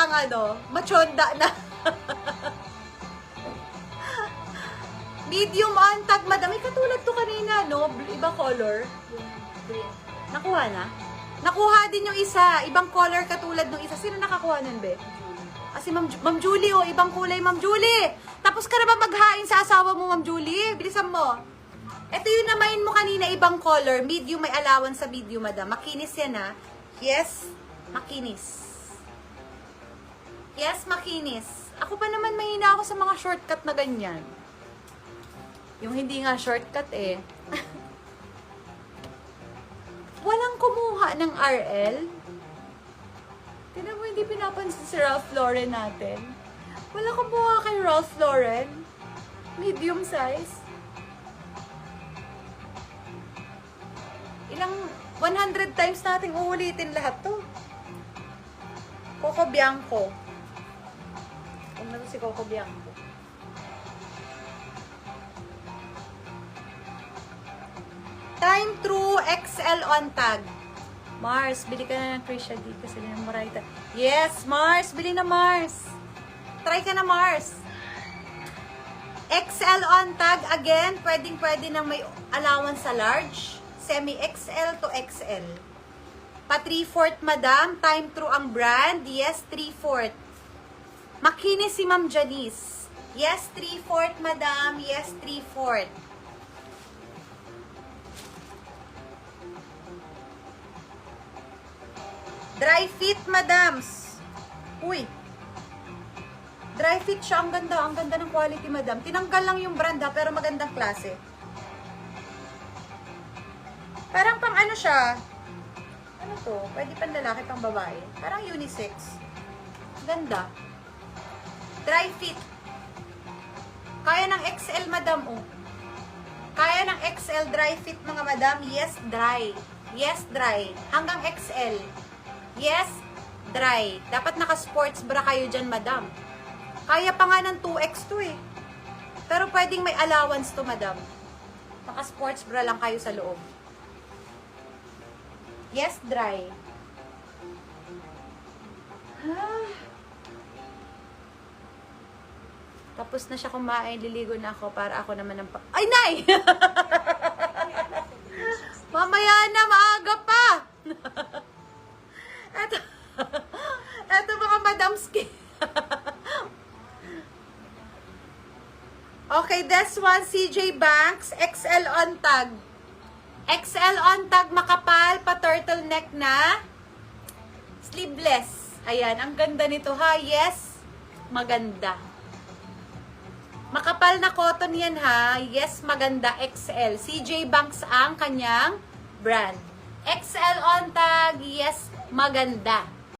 kang machonda na. Medium on tag, madam. May katulad to kanina, no? Ibang color. Green. Nakuha na? Nakuha din yung isa. Ibang color katulad ng isa. Sino nakakuha nun, be? Si Ma'am Julie, ibang kulay, Ma'am Julie. Tapos ka na ba maghain sa asawa mo, Ma'am Julie? Bilisan mo. Ito yung namain mo kanina, ibang color. Medium, may allowance sa medium, madam. Makinis yan, ha? Yes, makinis. Yes, makinis. Ako pa naman mahina ako sa mga shortcut na ganyan. Yung hindi nga shortcut, eh. Walang kumuha ng RL. Tignan mo, hindi pinapansin si Ralph Lauren natin. Wala kumuha kay Ralph Lauren. Medium size. Ilang 100 times natin uulitin lahat to. Coco Bianco. Kung na to si Coco Bianco. Time True XL on tag. Mars, bili ka na ng Krisha D kasi na Marita. Yes, Mars, bili na Mars. Try ka na Mars. XL on tag again, pwedeng-pwede na may allowance sa large. Semi-XL to XL. Pa 3/4 madam, Time True ang brand. Yes, 3/4. Makinis si Ma'am Janice. Yes, 3/4 madam. Yes, 3/4. Dry fit, madams. Uy. Dry fit siya. Ang ganda. Ang ganda ng quality, madam. Tinanggal lang yung brand, ha, pero magandang klase. Parang pang ano siya. Ano to? Pwede pang lalaki, pang babae. Parang unisex. Ganda. Dry fit. Kaya ng XL, madam, oh. Kaya ng XL dry fit, mga madam. Yes, dry. Yes, dry. Hanggang XL. Yes, dry. Dapat naka-sports bra kayo dyan, madam. Kaya pa nga ng 2X to, eh. Pero pwedeng may allowance to, madam. Naka-sports bra lang kayo sa loob. Yes, dry. Tapos na siya kumain, liligo na ako para ako naman ang Ay, nay! Mamaya na, maaga pa! Eto mga madamski. Okay, this one, CJ Banks, XL on tag. XL on tag, makapal, pa turtleneck na. Sleeveless. Ayan, ang ganda nito ha. Yes, maganda. Makapal na cotton yan ha. Yes, maganda. XL. CJ Banks ang kanyang brand. XL on tag. Yes, maganda.